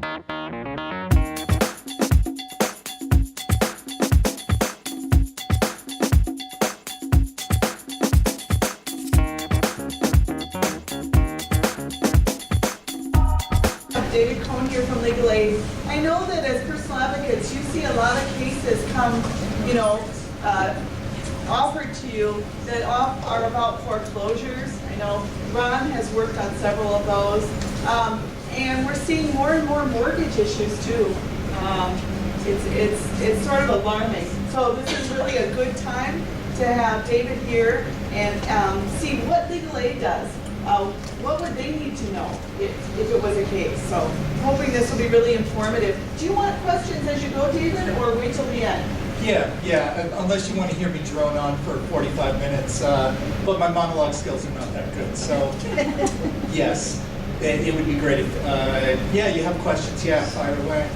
David Koen here from Legal Aid. I know that as personal advocates, you see a lot of cases come, offered to you that are about foreclosures. I know Ron has worked on several of those. And we're seeing more and more mortgage issues too. It's sort of alarming. So this is really a good time to have David here and see what Legal Aid does. What would they need to know if it was a case? So I'm hoping this will be really informative. Do you want questions as you go, David, or wait till the end? Yeah, unless you want to hear me drone on for 45 minutes, but my monologue skills are not that good, so yes, it would be great if, you have questions, fire away.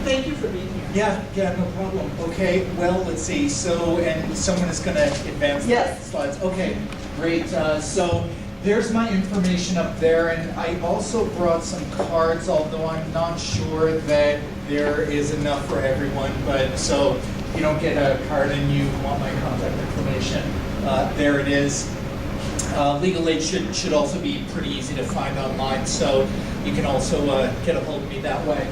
Thank you for being here. Yeah, no problem. Okay, well, let's see, so, and someone is going to advance the slides. Okay, great, so there's my information up there, and I also brought some cards, although I'm not sure that there is enough for everyone, but so you don't get a card and you want my contact information, there it is. Legal Aid should also be pretty easy to find online, so you can also get a hold of me that way.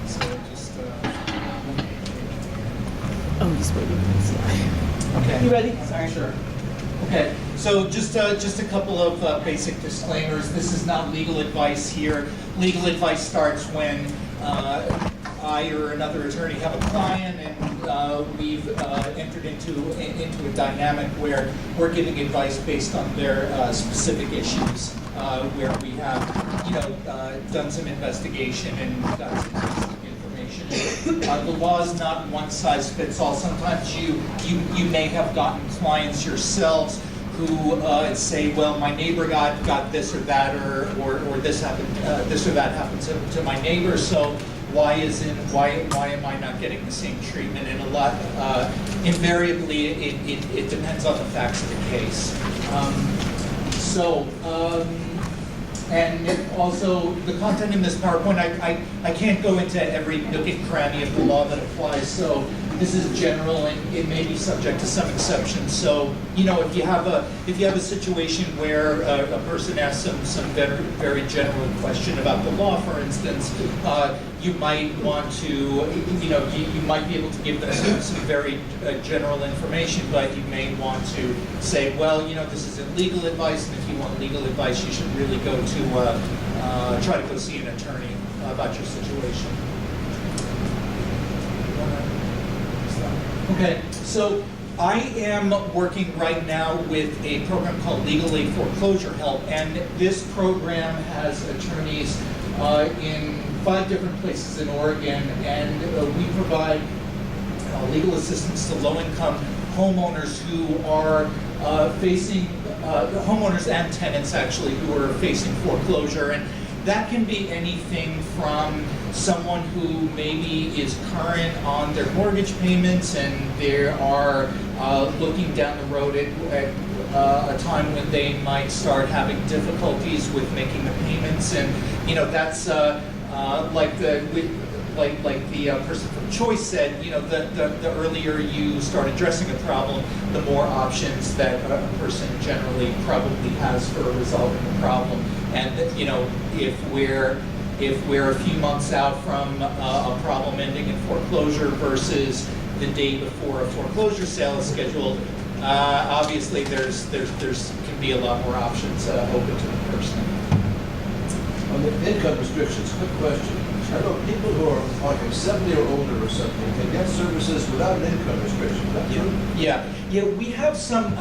So just, just waiting for the slide. okay. You ready? Sorry. Sure. Okay, so just a couple of basic disclaimers. This is not legal advice here. Legal advice starts when I or another attorney have a client and we've entered into a dynamic where we're giving advice based on their specific issues, where we have done some investigation and got some specific information. The law is not one size fits all. Sometimes you may have gotten clients yourselves who say, well, my neighbor got this or that, or this happened, this or that happened to my neighbor. So why am I not getting the same treatment? And a lot, invariably, it depends on the facts of the case. And also, the content in this PowerPoint, I can't go into every nook and cranny of the law that applies, so this is general and it may be subject to some exceptions. So, if you have a situation where a person asks some very, very general question about the law, for instance, you might want to, you might be able to give them some very general information, but you may want to say, well, this isn't legal advice, and if you want legal advice, you should really go to, try to go see an attorney about your situation. Okay, so I am working right now with a program called Legal Aid Foreclosure Help, and this program has attorneys in 5 different places in Oregon, and we provide legal assistance to low-income homeowners who are facing, homeowners and tenants actually, who are facing foreclosure. And that can be anything from someone who maybe is current on their mortgage payments and they are looking down the road at a time when they might start having difficulties with making the payments, and that's like the person from Choice said, the earlier you start addressing a problem, the more options that a person generally probably has for resolving the problem. And if we're a few months out from a problem ending in foreclosure versus the day before a foreclosure sale is scheduled, obviously there's can be a lot more options open to the person. On the income restrictions, quick question. I know people who are like 70 or older or something can get services without an income restriction. Is that true? Yeah. We have some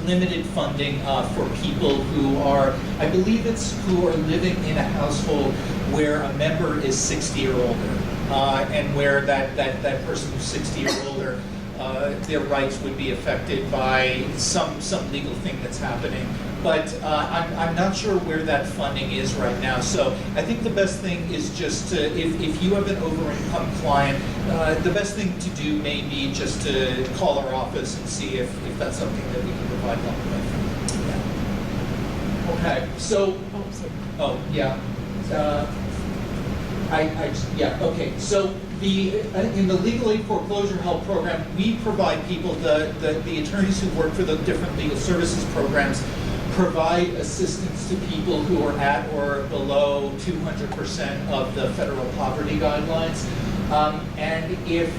limited funding for people who are, I believe who are living in a household where a member is 60 or older, and where that person who's 60 or older, their rights would be affected by some legal thing that's happening. But I'm not sure where that funding is right now. So I think the best thing is just to, if you have an over-income client, the best thing to do may be just to call our office and see if that's something that we can provide them with. Yeah. Okay, so, oh, yeah. Yeah, okay, so in the Legal Aid Foreclosure Help Program, we provide people, the attorneys who work for the different legal services programs provide assistance to people who are at or below 200% of the federal poverty guidelines. And if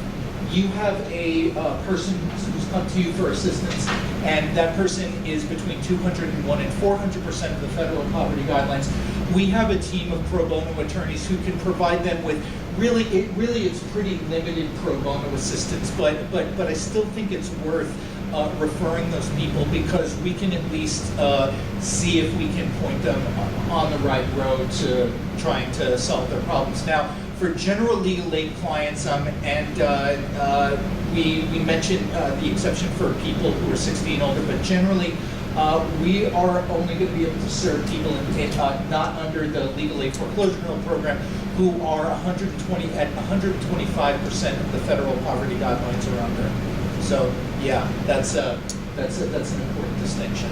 you have a person who's come to you for assistance, and that person is between 201 and 400% of the federal poverty guidelines, we have a team of pro bono attorneys who can provide them with really it's pretty limited pro bono assistance, but I still think it's worth referring those people, because we can at least see if we can point them on the right road to trying to solve their problems. Now, for general legal aid clients, we mentioned the exception for people who are 60 and older, but generally we are only going to be able to serve people not under the Legal Aid Foreclosure Help Program who are 125% of the federal poverty guidelines are under. So yeah, that's an important distinction.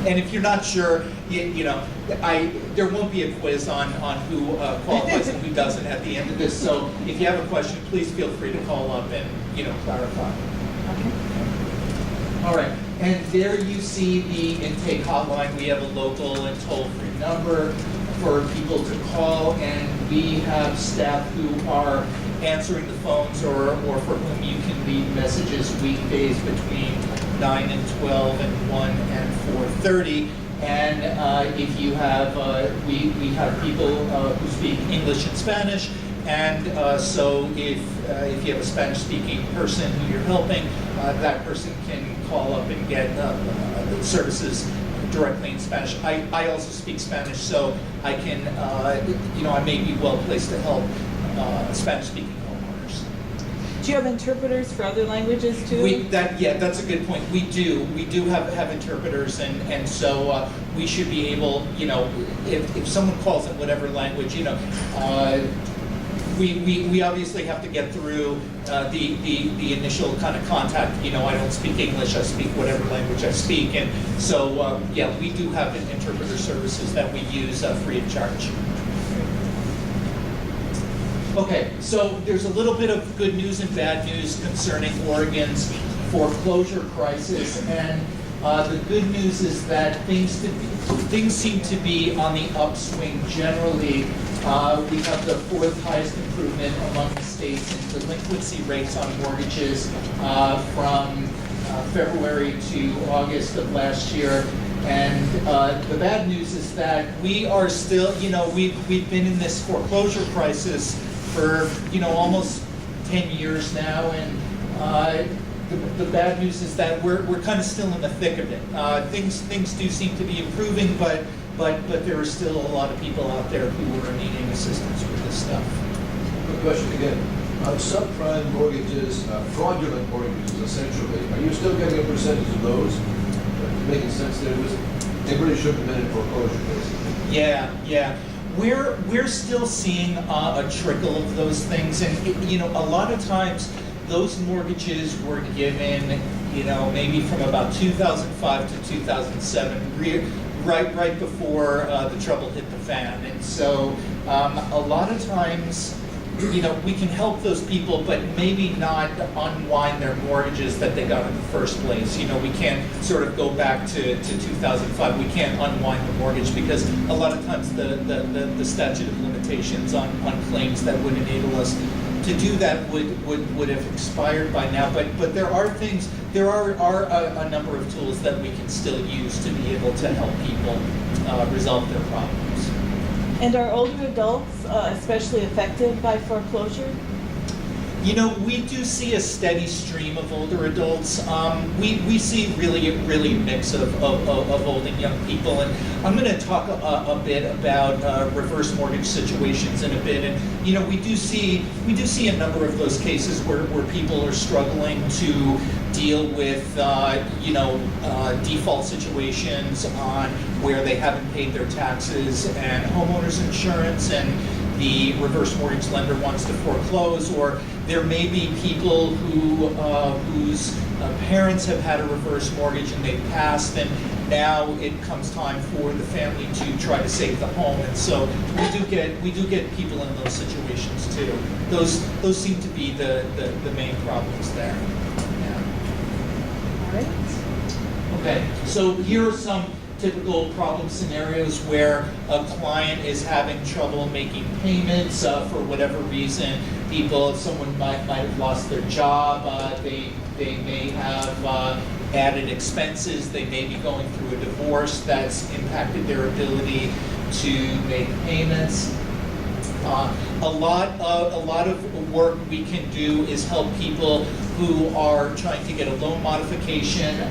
And if you're not sure, there won't be a quiz on who qualifies and who doesn't at the end of this. So if you have a question, please feel free to call up and clarify. Okay. All right, and there you see the intake hotline. We have a local and toll-free number for people to call, and we have staff who are answering the phones or for whom you can leave messages weekdays between 9 and 12 and 1 and 4:30. And if you have, we have people who speak English and Spanish, and so if you have a Spanish-speaking person who you're helping, that person can call up and get services directly in Spanish. I also speak Spanish, so I can, I may be well placed to help Spanish-speaking homeowners. Do you have interpreters for other languages too? That's a good point. We do have interpreters, and so we should be able, if someone calls in whatever language, we obviously have to get through the initial kind of contact. I don't speak English, I speak whatever language I speak, and so we do have interpreter services that we use free of charge. Okay, so there's a little bit of good news and bad news concerning Oregon's foreclosure crisis, and the good news is that things seem to be on the upswing generally. We have the fourth highest improvement among the states in delinquency rates on mortgages from February to August of last year. And the bad news is that we are still, we've been in this foreclosure crisis for, almost 10 years now, and the bad news is that we're kind of still in the thick of it. Things do seem to be improving, but there are still a lot of people out there who are needing assistance with this stuff. Quick question again. On subprime mortgages, fraudulent mortgages essentially, are you still getting a percentage of those? Making sense there? They really shouldn't have been in foreclosure, basically. Yeah. We're still seeing a trickle of those things, and a lot of times those mortgages were given, maybe from about 2005 to 2007, right before the trouble hit the fan. And so a lot of times, we can help those people, but maybe not unwind their mortgages that they got in the first place. We can't sort of go back to 2005. We can't unwind the mortgage because a lot of times the statute of limitations on claims that would enable us to do that would have expired by now. But there are a number of tools that we can still use to be able to help people resolve their problems. And are older adults especially affected by foreclosure? We do see a steady stream of older adults. We see really a mix of old and young people, and I'm going to talk a bit about reverse mortgage situations in a bit. And we do see a number of those cases where people are struggling to deal with default situations on where they haven't paid their taxes and homeowners insurance, and the reverse mortgage lender wants to foreclose, or there may be people whose parents have had a reverse mortgage and they've passed, and now it comes time for the family to try to save the home, and so we do get people in those situations too. Those seem to be the main problems there. Yeah. All right. Okay, so here are some typical problem scenarios where a client is having trouble making payments for whatever reason. Someone might have lost their job, they may have added expenses, they may be going through a divorce that's impacted their ability to make payments. A lot of work we can do is help people who are trying to get a loan modification.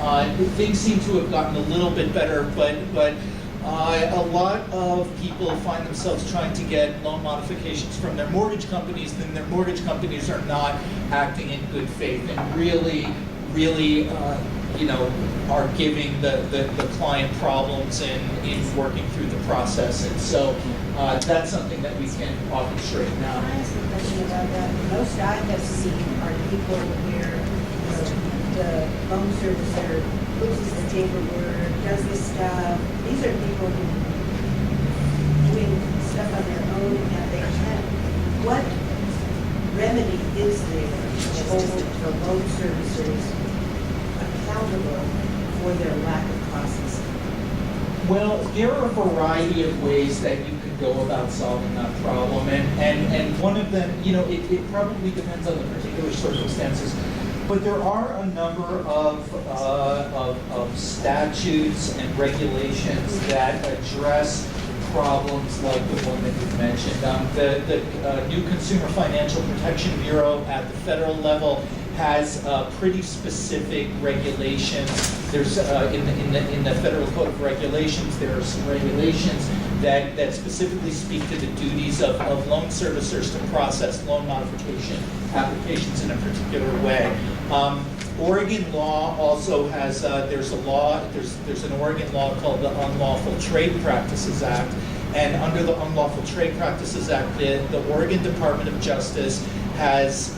Things seem to have gotten a little bit better, but a lot of people find themselves trying to get loan modifications from their mortgage companies, then their mortgage companies are not acting in good faith and really are giving the client problems in working through the process. And so that's something that we can often straighten Can out. I ask a question about that? Most I have seen are people where the loan servicer loses the paperwork, does this stuff. These are people who doing stuff on their own and they can't. What remedy is there to hold the loan servicers accountable for their lack of processing? Well, there are a variety of ways that you can go about solving that problem, and one of them, it probably depends on the particular circumstances, but there are a number of statutes and regulations that address problems like the one that you've mentioned. The new Consumer Financial Protection Bureau at the federal level has pretty specific regulations. There's in the Federal Code of Regulations, there are some regulations that specifically speak to the duties of loan servicers to process loan modification applications in a particular way. Oregon law also has there's an Oregon law called the Unlawful Trade Practices Act, and under the Unlawful Trade Practices Act, the Oregon Department of Justice has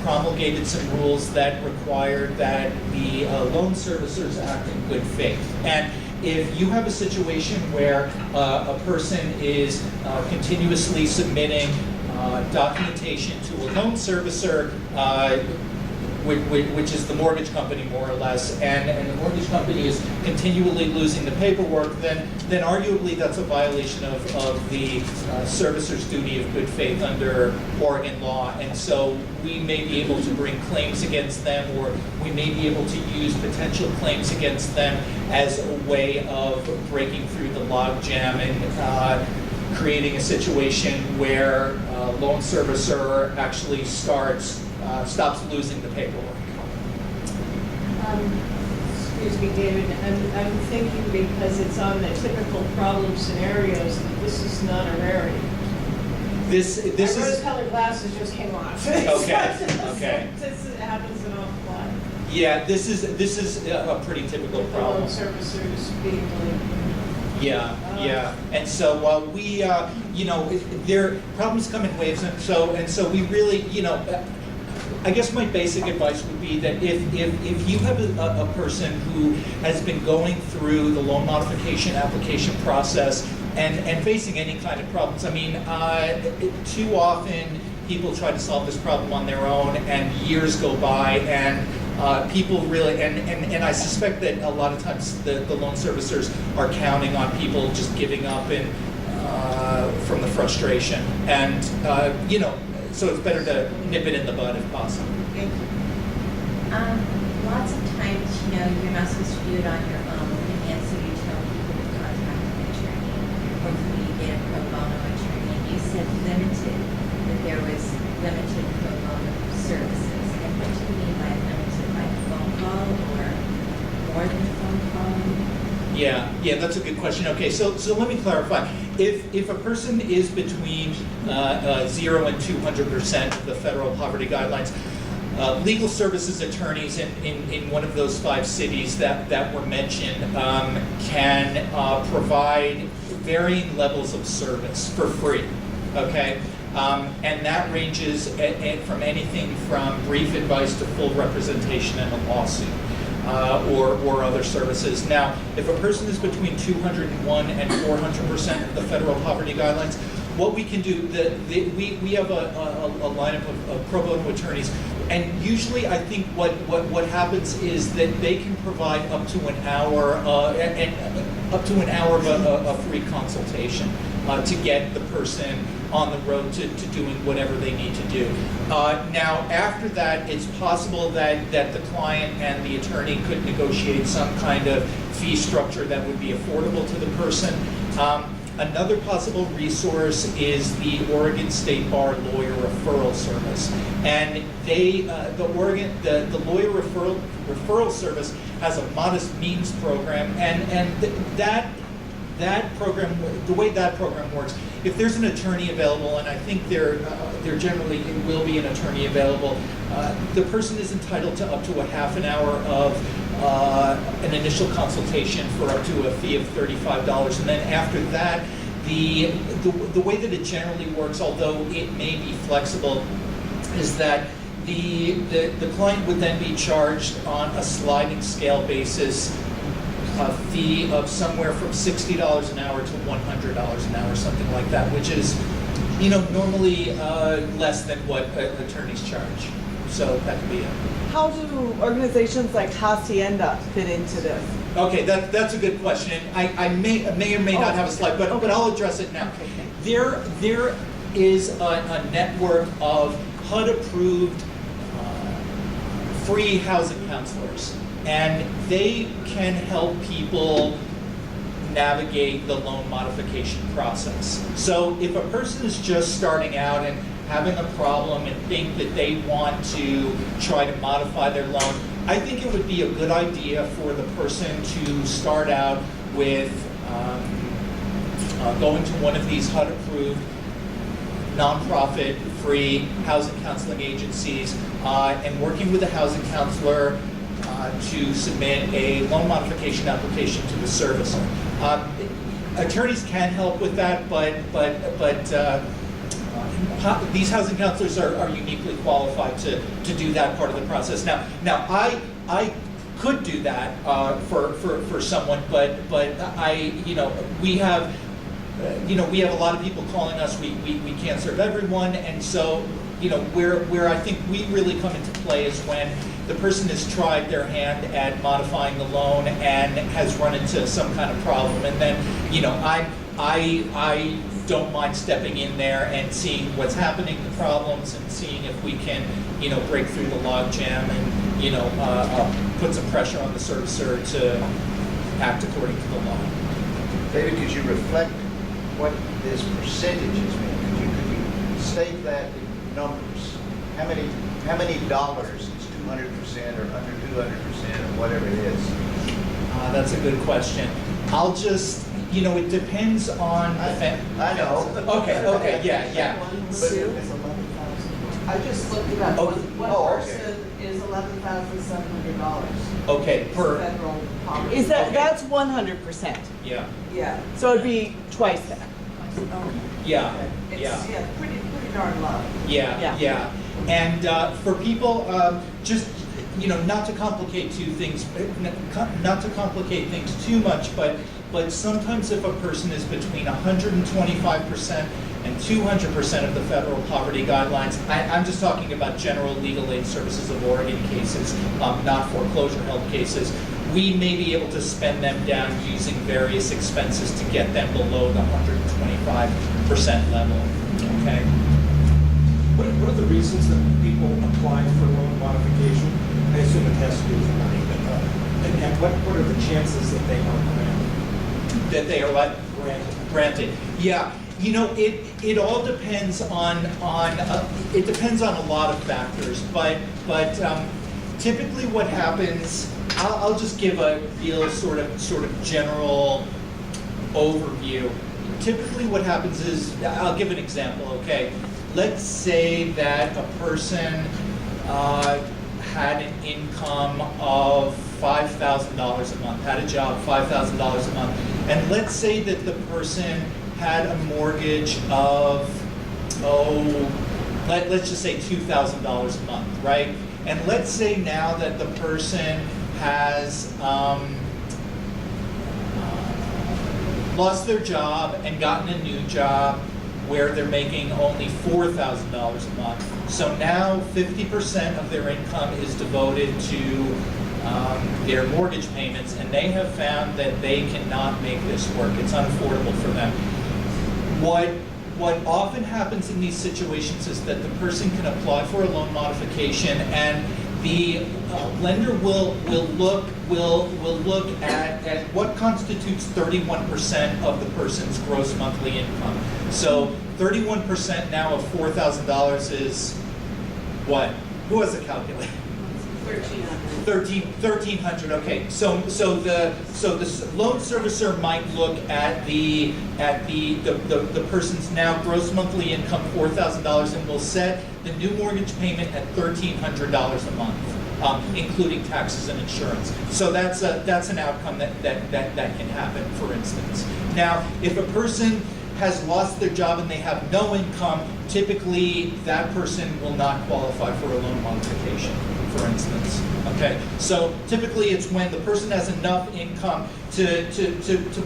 promulgated some rules that require that the loan servicers act in good faith. And if you have a situation where a person is continuously submitting documentation to a loan servicer, which is the mortgage company more or less, and the mortgage company is continually losing the paperwork, then arguably that's a violation of the servicer's duty of good faith under Oregon law. And so we may be able to bring claims against them, or we may be able to use potential claims against them as a way of breaking through the logjam and creating a situation where loan servicer actually stops losing the paperwork. Excuse me, David, I'm thinking because it's on the typical problem scenarios, that this is not a rarity. This My is rose-colored glasses just came off. Okay. This happens an awful lot. yeah. This is a pretty typical With the problem. loan servicers being delinquent. Yeah. And so we, their problems come in waves, and so we really, I guess my basic advice would be that if you have a person who has been going through the loan modification application process and facing any kind of problems, I mean, too often people try to solve this problem on their own, and years go by, and people really, and I suspect that a lot of times the loan servicers are counting on people just giving up from the frustration, and so it's better to nip it in the bud if possible. Thank you. Lots of times, you're not supposed to do it on your own, and so you tell people to contact an attorney. Hopefully you get a pro bono attorney. And you said limited, that there was limited pro bono services. And what do you mean by limited? Like a phone call or more than a phone call? Yeah, that's a good question. Okay, so let me clarify. If a person is between 0 and 200% of the federal poverty guidelines, legal services attorneys in one of those 5 cities that were mentioned can provide varying levels of service for free. Okay, and that ranges from anything from brief advice to full representation in a lawsuit. or other services. Now, if a person is between 201 and 400% of the federal poverty guidelines, what we can do, we have a lineup of pro bono attorneys, and usually I think what happens is that they can provide up to an hour of a free consultation to get the person on the road to doing whatever they need to do. Now, after that, it's possible that the client and the attorney could negotiate some kind of fee structure that would be affordable to the person. Another possible resource is the Oregon State Bar Lawyer Referral Service, and the Lawyer Referral Service has a modest means program, and that program, the way that program works, if there's an attorney available, and I think there generally will be an attorney available, the person is entitled to up to a half an hour of an initial consultation for up to a fee of $35, and then after that, the way that it generally works, although it may be flexible, is that the client would then be charged on a sliding scale basis a fee of somewhere from $60 an hour to $100 an hour, something like that, which is, normally less than what attorneys charge. So that could be it. How do organizations like Hacienda fit into this? Okay, that's a good question. I may or may not have a slide, but I'll address it now. Okay. There is a network of HUD-approved free housing counselors, and they can help people navigate the loan modification process. So if a person is just starting out and having a problem and think that they want to try to modify their loan, I think it would be a good idea for the person to start out with going to one of these HUD-approved nonprofit free housing counseling agencies and working with a housing counselor to submit a loan modification application to the servicer. Attorneys can help with that, but these housing counselors are uniquely qualified to do that part of the process. Now I could do that for someone, but we have a lot of people calling us. We can't serve everyone, and so where I think we really come into play is when the person has tried their hand at modifying the loan and has run into some kind of problem, and then I don't mind stepping in there and seeing what's happening, the problems, and seeing if we can break through the logjam and put some pressure on the servicer to act according to the law. David, could you reflect what this percentages mean? Could you state that in numbers? How many dollars is 200% or under 200% or whatever it is? That's a good question. I'll just, it depends on the I know. Okay, yeah. Sue? I just looked it up. Oh, One person is $11,700. Okay, per, Federal poverty. That's 100%. yeah, Yeah. So it'd be twice that. yeah. It's pretty darn low. Yeah. And for people, just not to complicate things too much, but sometimes if a person is between 125% and 200% of the federal poverty guidelines, I'm just talking about general legal aid services of Oregon cases, not foreclosure help cases, we may be able to spend them down using various expenses to get them below the 125% level, okay? What are the reasons that people apply for loan modification? I assume it has to do with money, but and what are the chances that they are granted? That they are what? Granted. Yeah. It all depends on it depends on a lot of factors, but typically what happens, I'll just give a real sort of general overview. Typically what happens is, I'll give an example, okay? Let's say that a person had an income of $5,000 a month, had a job, $5,000 a month, and let's say that the person had a mortgage of, let's just say $2,000 a month, right? And let's say now that the person has lost their job and gotten a new job where they're making only $4,000 a month. So now 50% of their income is devoted to their mortgage payments, and they have found that they cannot make this work. It's unaffordable for them. What often happens in these situations is that the person can apply for a loan modification, and the lender will look at what constitutes 31% of the person's gross monthly income. So 31% now of $4,000 is what? Who has a calculator? 1,300. Okay. So the loan servicer might look at the person's now gross monthly income $4,000 and will set the new mortgage payment at $1,300 a month, including taxes and insurance. So that's an outcome that can happen, for instance. Now, if a person has lost their job and they have no income, typically that person will not qualify for a loan modification, for instance. Okay, so typically it's when the person has enough income to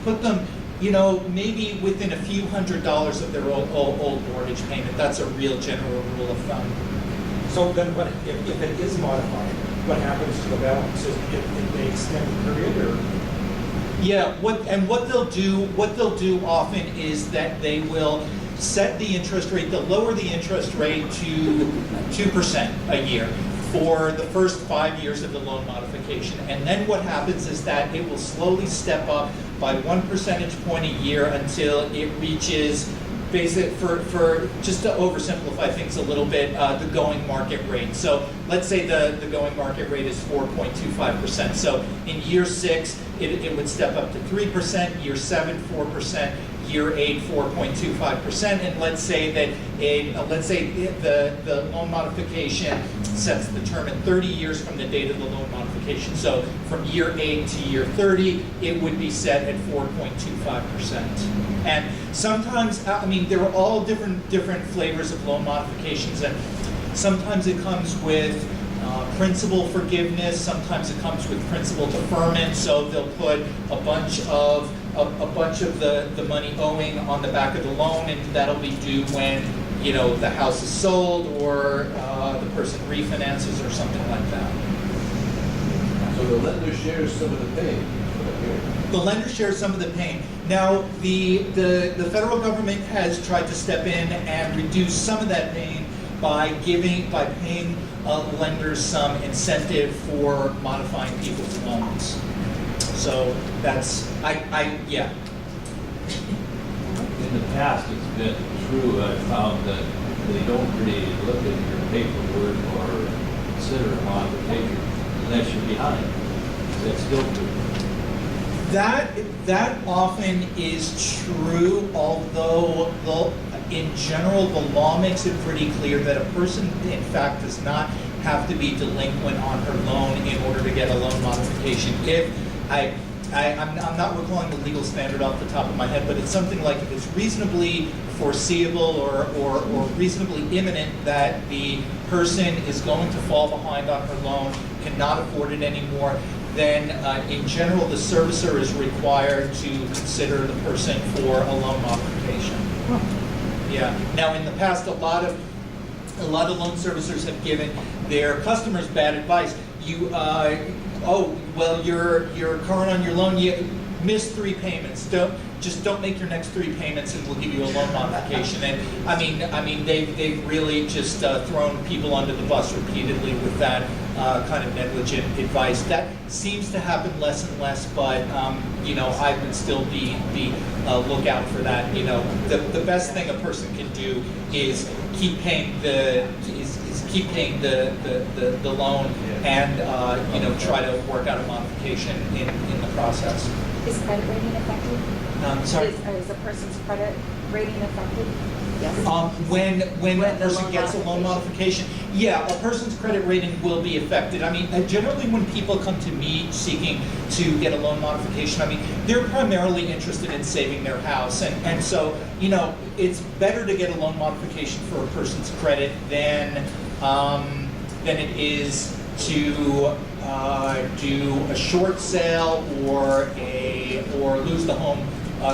put them, you know, maybe within a few $100s of their old mortgage payment. That's a real general rule of thumb. So then what, if it is modified, what happens to the balance? If they extend the period, or? Yeah, what they'll do often is that they will set the interest rate, they'll lower the interest rate to 2% a year for the first 5 years of the loan modification. And then what happens is that it will slowly step up by 1 percentage point a year until it reaches, for just to oversimplify things a little bit, the going market rate. So let's say the going market rate is 4.25%. So in year 6, it would step up to 3%, year 7, 4%, year 8, 4.25%, and let's say that the loan modification sets the term at 30 years from the date of the loan modification. So from year 8 to year 30, it would be set at 4.25%. And sometimes, I mean, there are all different flavors of loan modifications, and sometimes it comes with principal forgiveness, sometimes it comes with principal deferment, so they'll put a bunch of the money owing on the back of the loan, and that'll be due when, you know, the house is sold or the person refinances or something like that. So the lender shares some of the pain. The lender shares some of the pain. Now, the federal government has tried to step in and reduce some of that pain by paying lenders some incentive for modifying people's loans. So that's, yeah. In the past, it's been true, I've found that they don't really look at your paperwork or consider a modification unless you're behind. Is that still true? That often is true, although in general, the law makes it pretty clear that a person, in fact, does not have to be delinquent on her loan in order to get a loan modification. I'm not recalling the legal standard off the top of my head, but it's something like if it's reasonably foreseeable or reasonably imminent that the person is going to fall behind on her loan, cannot afford it anymore, then in general the servicer is required to consider the person for a loan modification. Yeah. Now in the past, a lot of loan servicers have given their customers bad advice. Oh, well, you're current on your loan. You missed 3 payments. Don't make your next 3 payments, and we'll give you a loan modification. And I mean, they've really just thrown people under the bus repeatedly with that kind of negligent advice. That seems to happen less and less, but you know, I would still be look out for that. You know, the best thing a person can do is keep paying the loan, and you know, try to work out a modification in the process. Is credit rating affected? Sorry. Is a person's credit rating affected? Yes. When a person gets a loan modification, yeah, a person's credit rating will be affected. I mean, generally when people come to me seeking to get a loan modification, I mean, they're primarily interested in saving their house. And so, you know, it's better to get a loan modification for a person's credit than it is to do a short sale or lose the home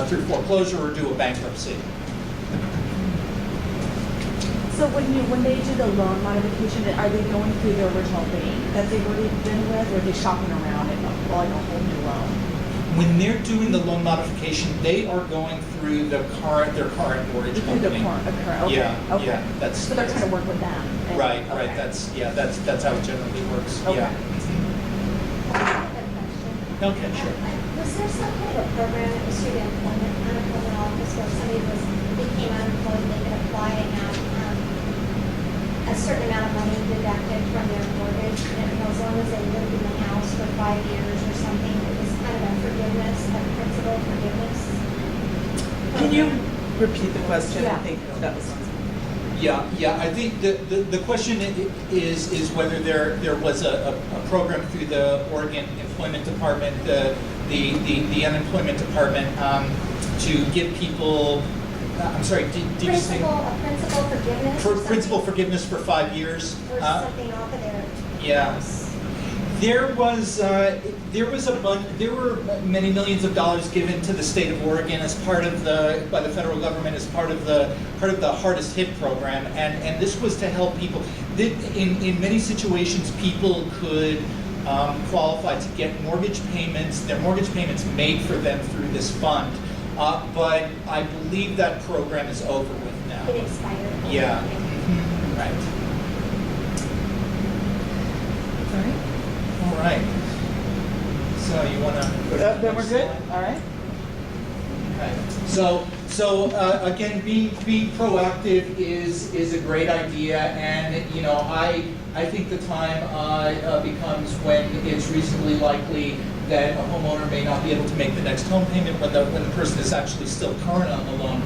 through foreclosure or do a bankruptcy. So when they do the loan modification, are they going through the original bank that they've already been with, or are they shopping around and applying a whole new loan? When they're doing the loan modification, they are going through their current mortgage Through the company. current, okay. Yeah, Okay. yeah, that's. So they're trying to work with them. and- Right, okay. that's how it generally works, Okay. yeah. Okay, sure. Was there some kind of a program that was through the unemployment office where somebody became unemployed and they could apply and have a certain amount of money deducted from their mortgage, and as long as they lived in the house for 5 years or something, it was kind of a forgiveness, a principal forgiveness? Can you repeat the question? Yeah. I think that was. Yeah, I think the question is whether there was a program through the Oregon Employment Department, the Unemployment Department, to give people, I'm sorry, did you say? A principal forgiveness? or Principal something? forgiveness for 5 years? Or something off of their Yeah. house? There were many millions of dollars given to the state of Oregon as part of by the federal government as part of the hardest hit program, and this was to help people. In many situations, people could qualify to get their mortgage payments made for them through this fund, but I believe that program is over with now. It expired. Yeah, right. All right. All right. So you want to? Then we're good? All right. Okay. So again, being proactive is a great idea, and I think the time becomes when it's reasonably likely that a homeowner may not be able to make the next home payment when the person is actually still current on the loan,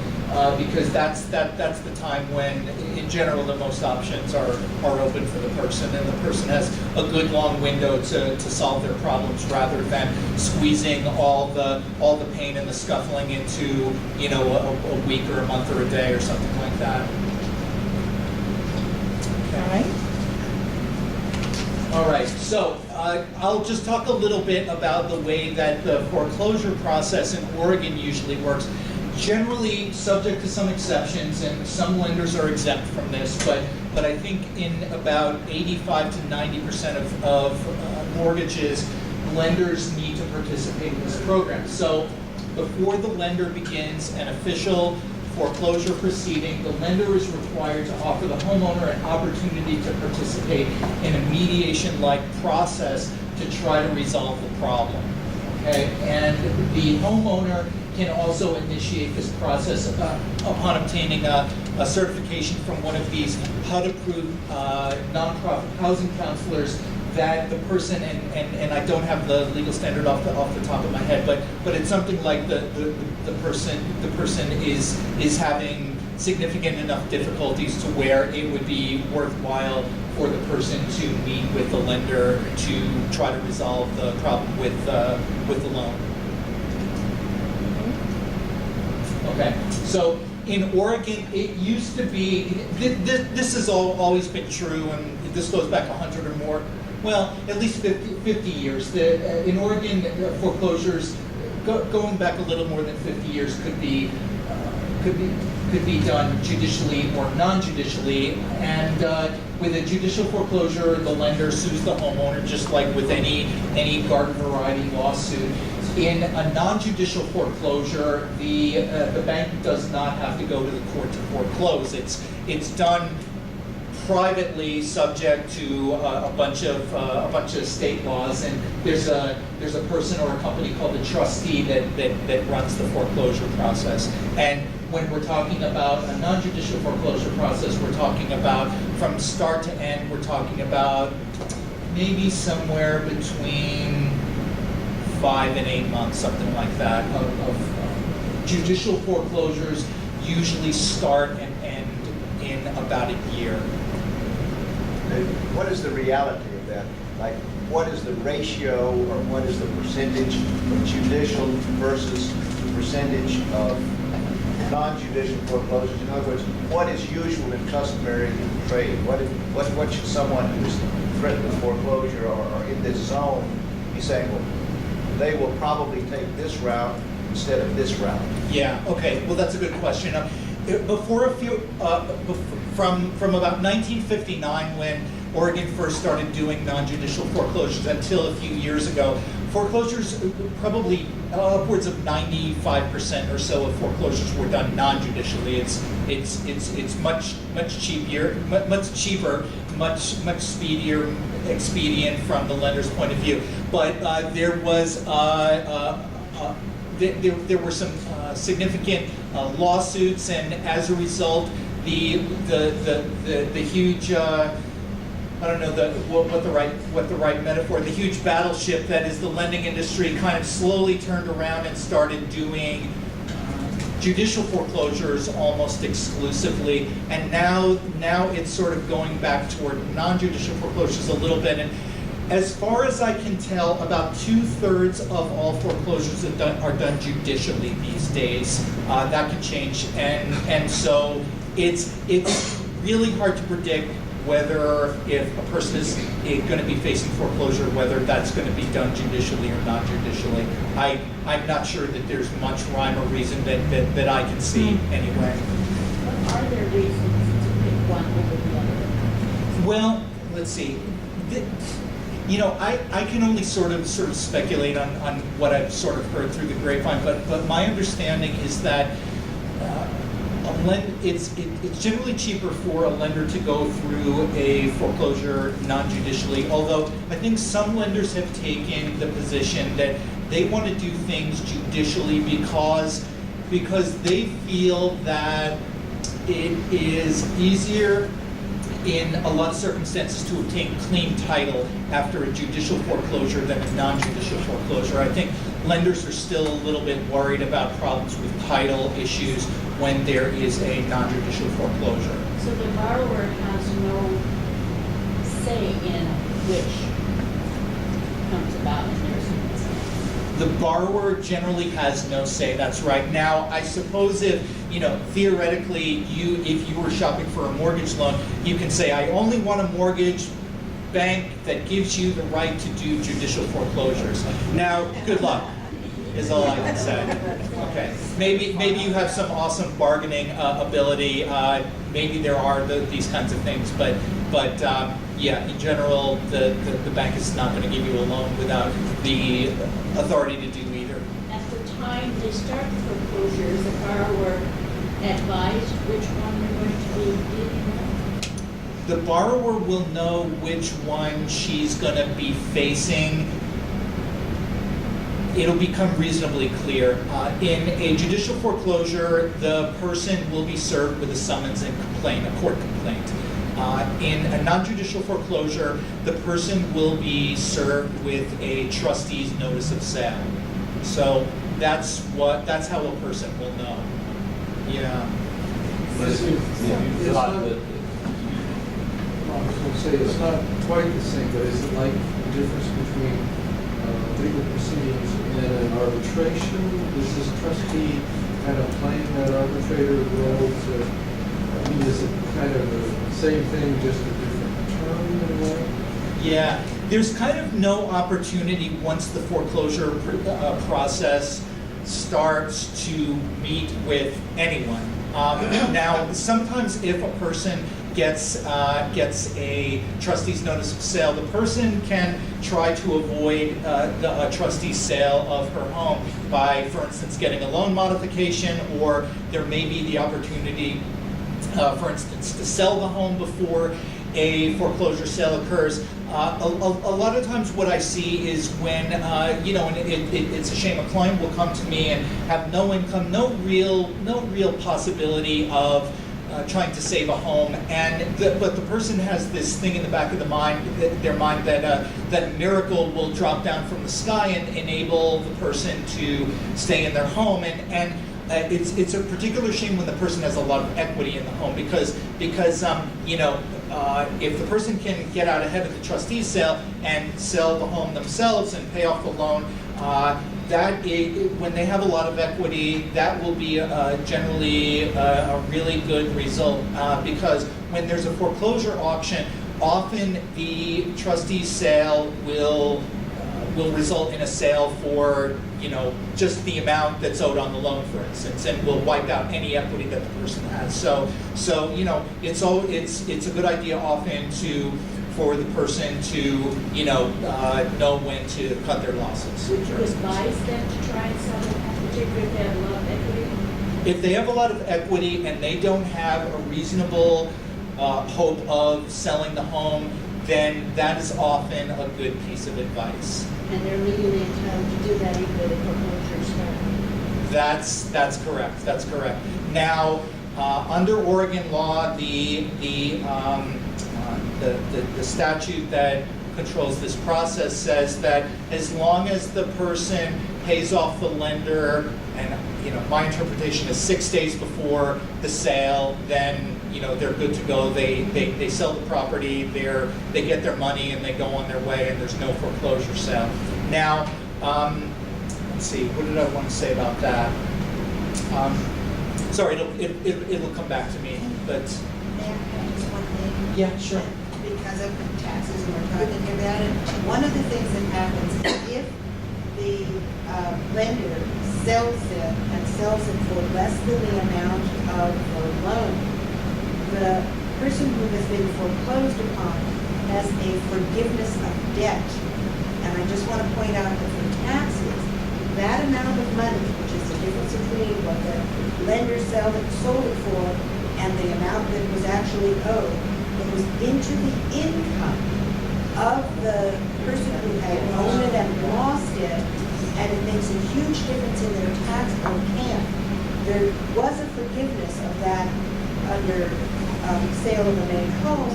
because that's the time when, in general, the most options are open for the person, and the person has a good long window to solve their problems rather than squeezing all the pain and the scuffling into a week or a month or a day or something like that. All right. All right, so I'll just talk a little bit about the way that the foreclosure process in Oregon usually works. Generally, subject to some exceptions, and some lenders are exempt from this, but I think in about 85 to 90% of mortgages, lenders need to participate in this program. So before the lender begins an official foreclosure proceeding, the lender is required to offer the homeowner an opportunity to participate in a mediation-like process to try to resolve the problem. Okay, and the homeowner can also initiate this process upon obtaining a certification from one of these HUD-approved nonprofit housing counselors that the person, and I don't have the legal standard off the top of my head, but it's something like the person is having significant enough difficulties to where it would be worthwhile for the person to meet with the lender to try to resolve the problem with the loan. Okay, so in Oregon, it used to be, this has always been true, and this goes back 100 or more, well, at least 50 years. In Oregon, foreclosures, going back a little more than 50 years, could be done judicially or non-judicially, and with a judicial foreclosure, the lender sues the homeowner just like with any garden variety lawsuit. In a non-judicial foreclosure, the bank does not have to go to the court to foreclose. It's done privately, subject to a bunch of state laws, and there's a person or a company called a trustee that runs the foreclosure process. And when we're talking about a non-judicial foreclosure process, we're talking about from start to end, we're talking about maybe somewhere between 5 and 8 months, something like that, of judicial foreclosures usually start and end in about a year. What is the reality of that? Like, what is the ratio, or what is the percentage of judicial versus the percentage of non-judicial foreclosures? In other words, what is usual and customary in the trade? What should someone who's threatened with foreclosure or are in this zone, he's saying, well, they will probably take this route instead of this route. Yeah, okay, well, that's a good question. Before a few, from about 1959, when Oregon first started doing non-judicial foreclosures until a few years ago, foreclosures, probably upwards of 95% or so of foreclosures were done non-judicially. It's much cheaper, much speedier, expedient from the lender's point of view. But there were some significant lawsuits, and as a result, the huge I don't know what the right metaphor, the huge battleship that is the lending industry kind of slowly turned around and started doing judicial foreclosures almost exclusively, and now it's sort of going back toward non-judicial foreclosures a little bit. And as far as I can tell, about 2/3 of all foreclosures are done judicially these days. That can change, and so it's really hard to predict whether if a person is going to be facing foreclosure, whether that's going to be done judicially or not judicially. I'm not sure that there's much rhyme or reason that I can see anyway. What are their reasons to pick one over the other? Well, let's see. I can only sort of speculate on what I've sort of heard through the grapevine, but my understanding is that it's generally cheaper for a lender to go through a foreclosure non-judicially, although I think some lenders have taken the position that they want to do things judicially because they feel that it is easier in a lot of circumstances to obtain clean title after a judicial foreclosure than a non-judicial foreclosure. I think lenders are still a little bit worried about problems with title issues when there is a non-judicial foreclosure. So the borrower has no say in which comes about in their circumstance. The borrower generally has no say, that's right. Now, I suppose if, theoretically, if you were shopping for a mortgage loan, you can say, I only want a mortgage bank that gives you the right to do judicial foreclosures. Now, good luck, is all I can say. Okay, maybe you have some awesome bargaining ability. Maybe there are these kinds of things, but yeah, in general, the bank is not going to give you a loan without the authority to do either. At the time they start the foreclosure, is the borrower advised which one they're going to be dealing with? The borrower will know which one she's going to be facing. It'll become reasonably clear. In a judicial foreclosure, the person will be served with a summons and complaint, a court complaint. In a non-judicial foreclosure, the person will be served with a trustee's notice of sale. So that's how a person will know. Yeah. But if you thought that, I was going to say, it's not quite the same, but is it like the difference between legal proceedings and an arbitration? Is this trustee kind of playing that arbitrator role is it kind of the same thing, just a different term in a way? Yeah, there's kind of no opportunity once the foreclosure process starts to meet with anyone. Now, sometimes if a person gets a trustee's notice of sale, the person can try to avoid a trustee's sale of her home by, for instance, getting a loan modification, or there may be the opportunity, for instance, to sell the home before a foreclosure sale occurs. A lot of times what I see is when, and it's a shame, a client will come to me and have no income, no real possibility of trying to save a home, but the person has this thing in the back of their mind that a miracle will drop down from the sky and enable the person to stay in their home, and it's a particular shame when the person has a lot of equity in the home because if the person can get out ahead of the trustee's sale and sell the home themselves and pay off the loan, when they have a lot of equity, that will be generally a really good result because when there's a foreclosure auction, often the trustee's sale will result in a sale for, just the amount that's owed on the loan, for instance, and will wipe out any equity that the person has. So it's a good idea often for the person to, know when to cut their losses. Would you advise them to try and sell it, particularly if they have a lot of equity? If they have a lot of equity and they don't have a reasonable hope of selling the home, then that is often a good piece of advice. And they're legally entitled to do that even though the foreclosure is started? That's correct. That's correct. Now, under Oregon law, the statute that controls this process says that as long as the person pays off the lender, and my interpretation is 6 days before the sale, then they're good to go. They sell the property, they get their money, and they go on their way, and there's no foreclosure sale. Now, let's see, what did I want to say about that? Sorry, it'll come back to me, but May I add just one thing? yeah, sure. Because of taxes, and we're talking about it, one of the things that happens is if the lender sells it and sells it for less than the amount of the loan, the person who has been foreclosed upon has a forgiveness of debt. And I just want to point out that for taxes, that amount of money, which is the difference between what the lender sold it for and the amount that was actually owed, it was into the income of the person who had owned it and lost it, and it makes a huge difference in their tax code count. There was a forgiveness of that under sale of a main home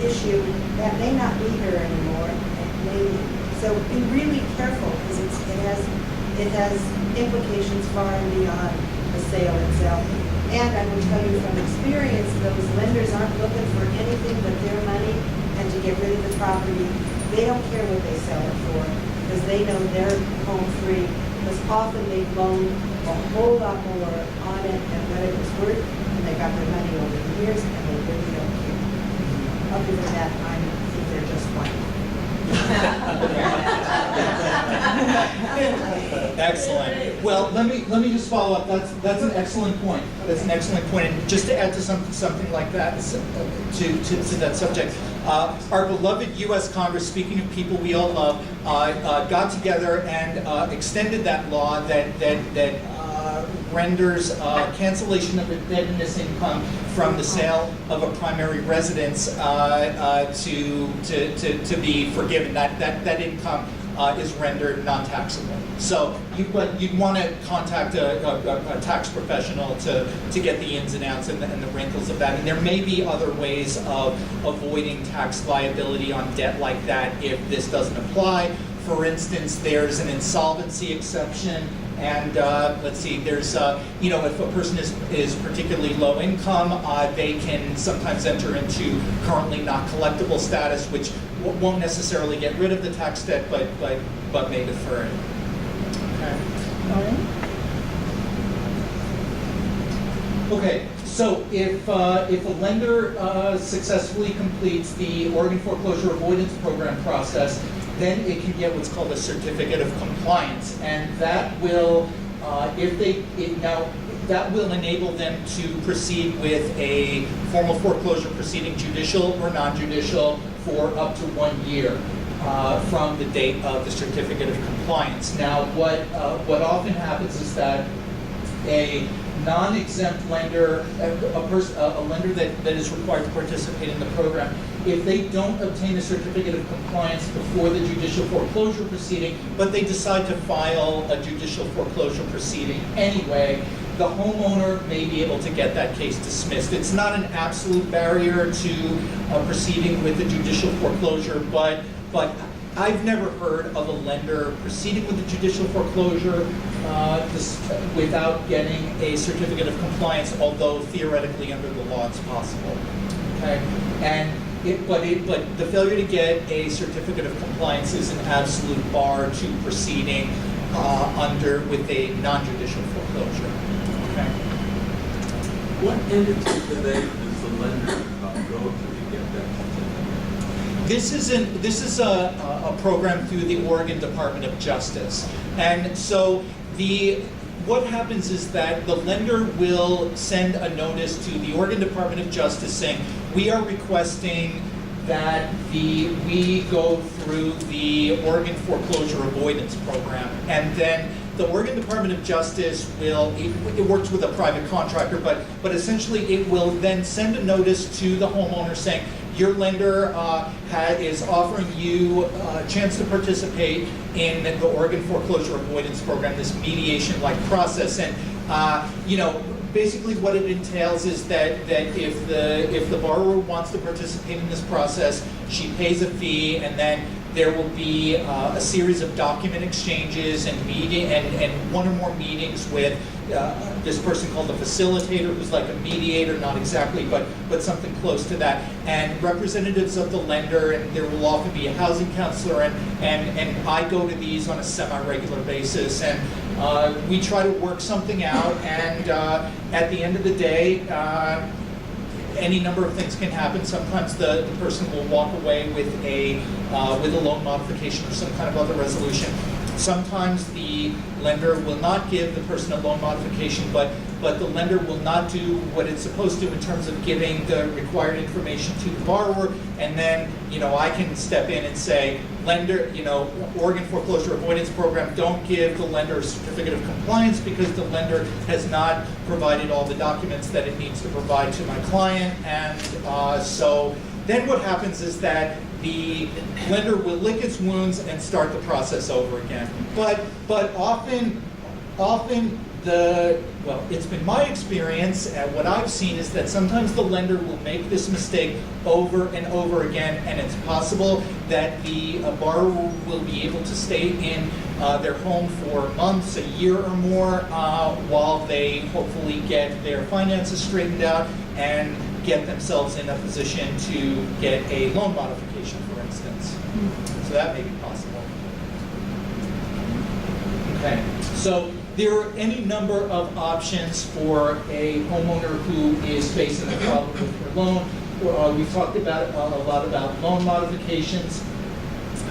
issue that may not be here anymore, and maybe. So be really careful because it has implications far and beyond the sale itself. And I will tell you from experience, those lenders aren't looking for anything but their money and to get rid of the property. They don't care what they sell it for because they know they're home free. Because often they've loaned a whole lot more on it than what it was worth, and they got their money over the years, and they really don't care. Other than that, I think they're just fine. Excellent. Well, let me just follow up. That's an excellent point. That's an excellent point. And just to add to something like that, to that subject, our beloved U.S. Congress, speaking of people we all love, got together and extended that law that renders cancellation of indebtedness income from the sale of a primary residence to be forgiven. That income is rendered non-taxable. So you'd want to contact a tax professional to get the ins and outs and the wrinkles of that. And there may be other ways of avoiding tax liability on debt like that if this doesn't apply. For instance, there's an insolvency exception. And let's see, there's, if a person is particularly low income, they can sometimes enter into currently not collectible status, which won't necessarily get rid of the tax debt, but may defer it. Okay. All right. Okay, so if a lender successfully completes the Oregon Foreclosure Avoidance Program process, then it can get what's called a certificate of compliance, and that will, that will enable them to proceed with a formal foreclosure proceeding, judicial or non-judicial, for up to 1 year from the date of the certificate of compliance. Now, what often happens is that a non-exempt lender, a lender that is required to participate in the program, if they don't obtain a certificate of compliance before the judicial foreclosure proceeding, but they decide to file a judicial foreclosure proceeding anyway, the homeowner may be able to get that case dismissed. It's not an absolute barrier to proceeding with the judicial foreclosure, but I've never heard of a lender proceeding with a judicial foreclosure without getting a certificate of compliance, although theoretically under the law it's possible. Okay, but the failure to get a certificate of compliance is an absolute bar to proceeding with a non-judicial foreclosure. Okay. What entity does the lender go to get that certificate? This is a program through the Oregon Department of Justice. And so what happens is that the lender will send a notice to the Oregon Department of Justice saying, we are requesting that we go through the Oregon Foreclosure Avoidance Program. And then the Oregon Department of Justice it works with a private contractor, but essentially it will then send a notice to the homeowner saying, your lender is offering you a chance to participate in the Oregon Foreclosure Avoidance Program, this mediation-like process. And basically what it entails is that if the borrower wants to participate in this process, she pays a fee, and then there will be a series of document exchanges and one or more meetings with this person called a facilitator, who's like a mediator, not exactly, but something close to that, and representatives of the lender, and there will often be a housing counselor, and I go to these on a semi-regular basis, and we try to work something out, and at the end of the day, any number of things can happen. Sometimes the person will walk away with a loan modification or some kind of other resolution. Sometimes the lender will not give the person a loan modification, but the lender will not do what it's supposed to in terms of giving the required information to the borrower, and then I can step in and say, lender, Oregon Foreclosure Avoidance Program, don't give the lender a certificate of compliance because the lender has not provided all the documents that it needs to provide to my client. And so then what happens is that the lender will lick its wounds and start the process over again. But often it's been my experience, and what I've seen is that sometimes the lender will make this mistake over and over again, and it's possible that the borrower will be able to stay in their home for months, a year or more, while they hopefully get their finances straightened out and get themselves in a position to get a loan modification, for instance. So that may be possible. Okay, so there are any number of options for a homeowner who is facing a problem with her loan. We've talked about a lot about loan modifications.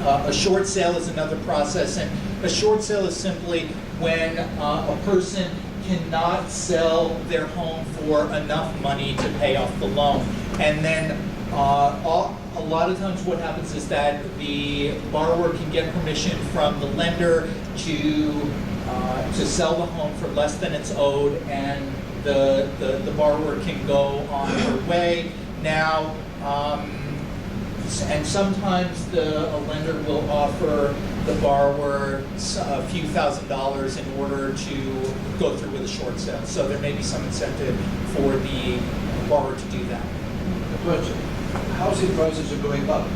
A short sale is another process, and a short sale is simply when a person cannot sell their home for enough money to pay off the loan. And then a lot of times what happens is that the borrower can get permission from the lender to sell the home for less than it's owed, and the borrower can go on her way. Now, and sometimes a lender will offer the borrower a few $1,000s in order to go through with a short sale. So there may be some incentive for the borrower to do that. The question, housing prices are going up.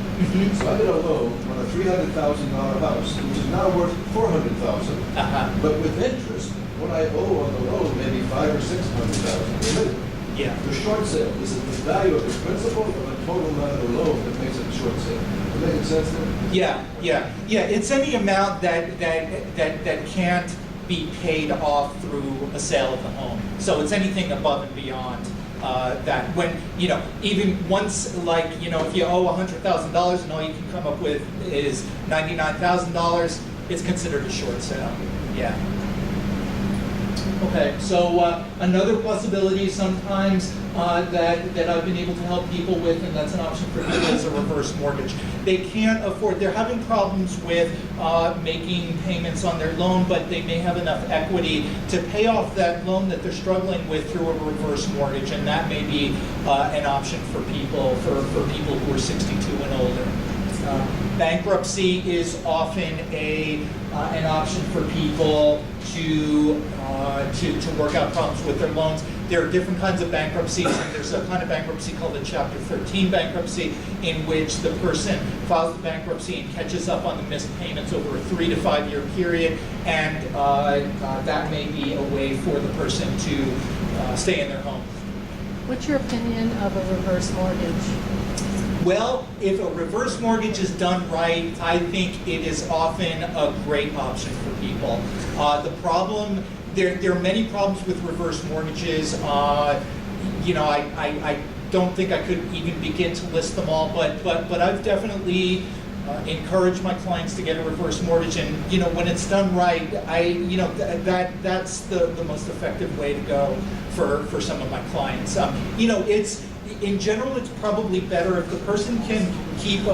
So I get a loan on a $300,000 house, which is now worth $400,000. But with interest, what I owe on the loan may be $500,000 or $600,000. Yeah. The short sale, this is the value of the principal or the total amount of the loan that makes it a short sale. Does that make sense there? Yeah. It's any amount that can't be paid off through a sale of the home. So it's anything above and beyond that. When even once, if you owe $100,000 and all you can come up with is $99,000, it's considered a short sale. Yeah. Okay, so another possibility sometimes that I've been able to help people with, and that's an option for people, is a reverse mortgage. They can't afford, they're having problems with making payments on their loan, but they may have enough equity to pay off that loan that they're struggling with through a reverse mortgage, and that may be an option for people, for people who are 62 and older. Bankruptcy is often an option for people to work out problems with their loans. There are different kinds of bankruptcies, and there's a kind of bankruptcy called a Chapter 13 bankruptcy, in which the person files the bankruptcy and catches up on the missed payments over a 3 to 5 year period, and that may be a way for the person to stay in their home. What's your opinion of a reverse mortgage? Well, if a reverse mortgage is done right, I think it is often a great option for people. The problem, there are many problems with reverse mortgages. I don't think I could even begin to list them all, but I've definitely encourage my clients to get a reverse mortgage, and when it's done right, that's the most effective way to go for some of my clients. It's in general, it's probably better if the person can keep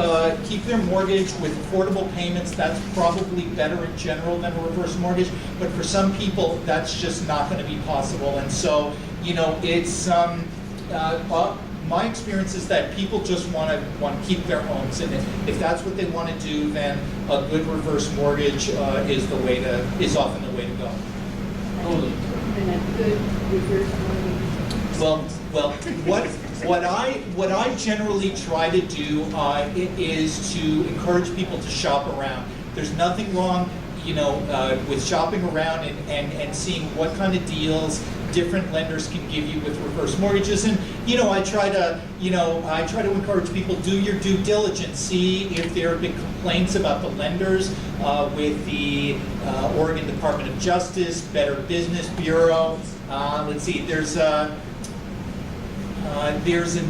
their mortgage with affordable payments. That's probably better in general than a reverse mortgage. But for some people, that's just not going to be possible. And so, it's my experience is that people just want to keep their homes, and if that's what they want to do, then a good reverse mortgage is often the way to go. And a good reverse mortgage. Well, what I generally try to do is to encourage people to shop around. There's nothing wrong, with shopping around and seeing what kind of deals different lenders can give you with reverse mortgages. And I try to encourage people, do your due diligence, see if there have been complaints about the lenders with the Oregon Department of Justice, Better Business Bureau. Let's see, there's a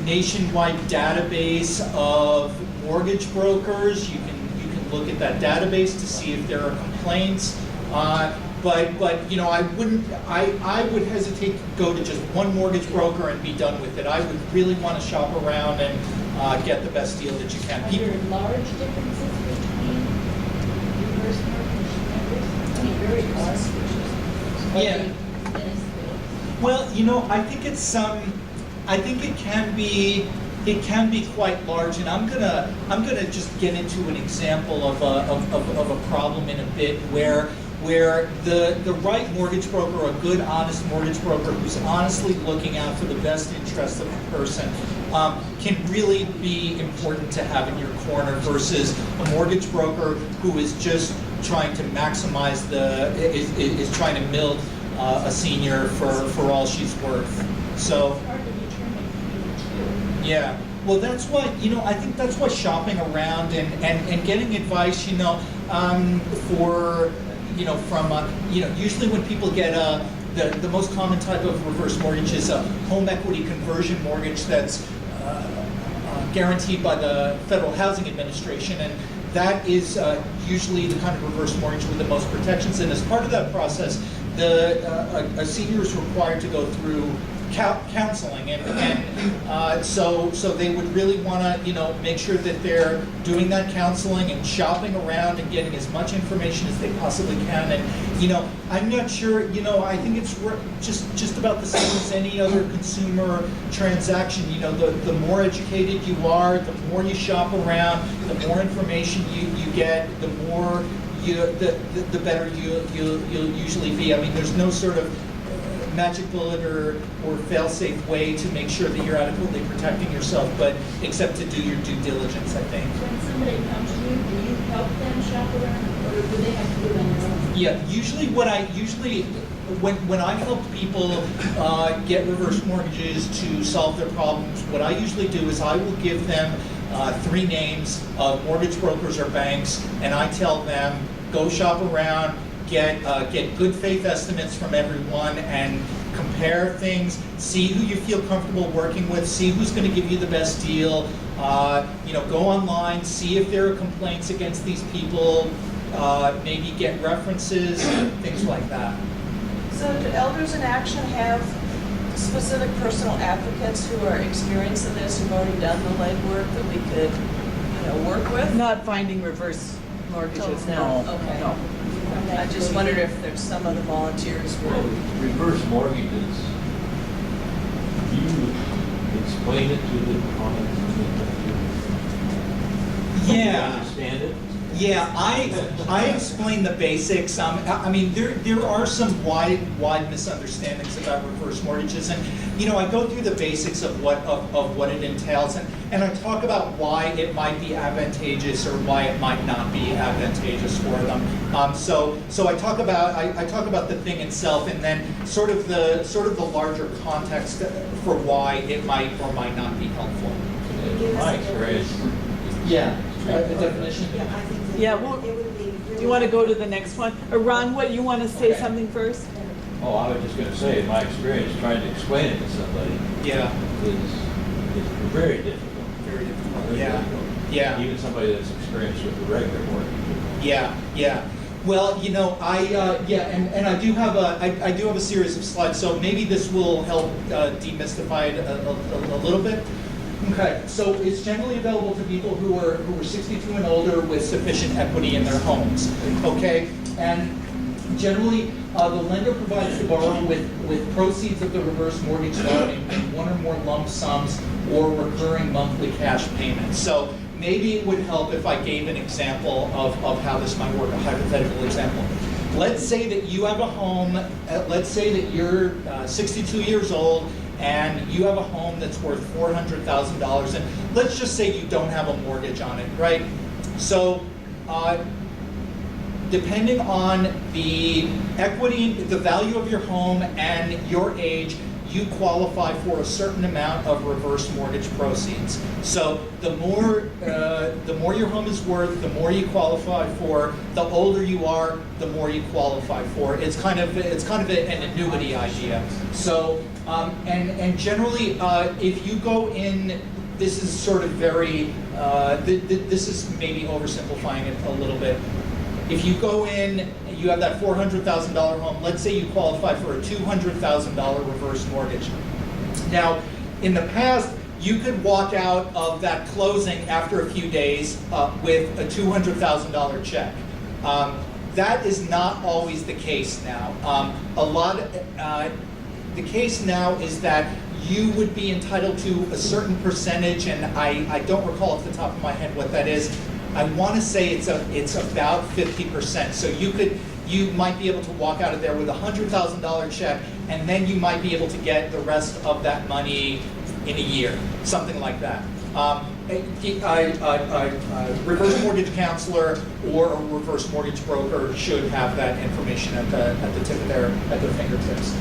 nationwide database of mortgage brokers. You can look at that database to see if there are complaints. But I would hesitate to go to just one mortgage broker and be done with it. I would really want to shop around and get the best deal that you can. Are there large differences between reverse mortgage lenders? I mean, very large. Yeah. Well, I think I think it can be quite large, and I'm gonna just get into an example of a problem in a bit where the right mortgage broker, a good, honest mortgage broker who's honestly looking out for the best interests of the person, can really be important to have in your corner versus a mortgage broker who is just trying to maximize is trying to milk a senior for all she's worth. So. Yeah, well, that's why, I think that's why shopping around and getting advice, usually when people get the most common type of reverse mortgage is a home equity conversion mortgage that's guaranteed by the Federal Housing Administration, and that is usually the kind of reverse mortgage with the most protections. And as part of that process, a senior is required to go through counseling, and so they would really want to make sure that they're doing that counseling and shopping around and getting as much information as they possibly can. And I'm not sure, I think it's just about the same as any other consumer transaction. The more educated you are, the more you shop around, the more information you get, the more the better you'll usually be. I mean, there's no sort of magic bullet or fail-safe way to make sure that you're adequately protecting yourself, but except to do your due diligence, I think. When somebody comes to you, do you help them shop around, or do they have to do it on their own? Yeah, usually when I help people get reverse mortgages to solve their problems, what I usually do is I will give them 3 names of mortgage brokers or banks, and I tell them, go shop around, get good faith estimates from everyone and compare things, see who you feel comfortable working with, see who's going to give you the best deal, go online, see if there are complaints against these people, maybe get references, things like that. So do Elders in Action have specific personal advocates who are experienced in this, who've already done the legwork that we could, work with? Not finding reverse mortgages, no. Okay. No. I just wondered if there's some of the volunteers were. Well, reverse mortgages, you explain it to the client. Yeah. Understand it? Yeah, I explain the basics. I mean, there are some wide misunderstandings about reverse mortgages, and I go through the basics of what it entails, and I talk about why it might be advantageous or why it might not be advantageous for them. So I talk about the thing itself, and then sort of the larger context for why it might or might not be helpful. In my experience. Yeah. A definition. Yeah, well, do you want to go to the next one? Or Ron, what, you want to say something first? Oh, I was just going to say, in my experience, trying to explain it to somebody Yeah. is It's very difficult. Very difficult. Very Yeah, difficult. yeah. Even somebody that's experienced with the regular mortgage. Yeah, yeah. Well, you know, and I do have a series of slides, so maybe this will help demystify it a little bit. Okay, so it's generally available to people who are 62 and older with sufficient equity in their homes. Okay, and generally the lender provides the borrower with proceeds of the reverse mortgage loan in one or more lump sums or recurring monthly cash payments. So maybe it would help if I gave an example of how this might work, a hypothetical example. Let's say that you have a home, let's say that you're 62 years old and you have a home that's worth $400,000, and let's just say you don't have a mortgage on it, right? So depending on the equity, the value of your home and your age, you qualify for a certain amount of reverse mortgage proceeds. So the more your home is worth, the more you qualify for. The older you are, the more you qualify for. It's kind of an annuity idea. So and generally, if you go in, this is sort of very this is maybe oversimplifying it a little bit. If you go in, you have that $400,000 home, let's say you qualify for a $200,000 reverse mortgage. Now, in the past, you could walk out of that closing after a few days with a $200,000 check. That is not always the case now. The case now is that you would be entitled to a certain percentage, and I don't recall off the top of my head what that is. I want to say it's about 50%. So you might be able to walk out of there with a $100,000 check, and then you might be able to get the rest of that money in a year, something like that. A reverse mortgage counselor or a reverse mortgage broker should have that information at the tip of their fingertips.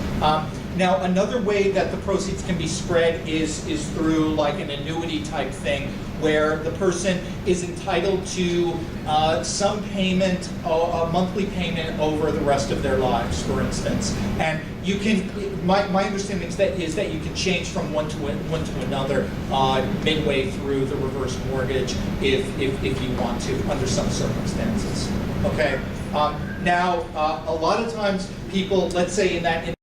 Now, another way that the proceeds can be spread is through like an annuity type thing, where the person is entitled to some payment, a monthly payment over the rest of their lives, for instance. And you can, my understanding is that you can change from one to another midway through the reverse mortgage if you want to, under some circumstances. Okay. Now, a lot of times people, let's say in that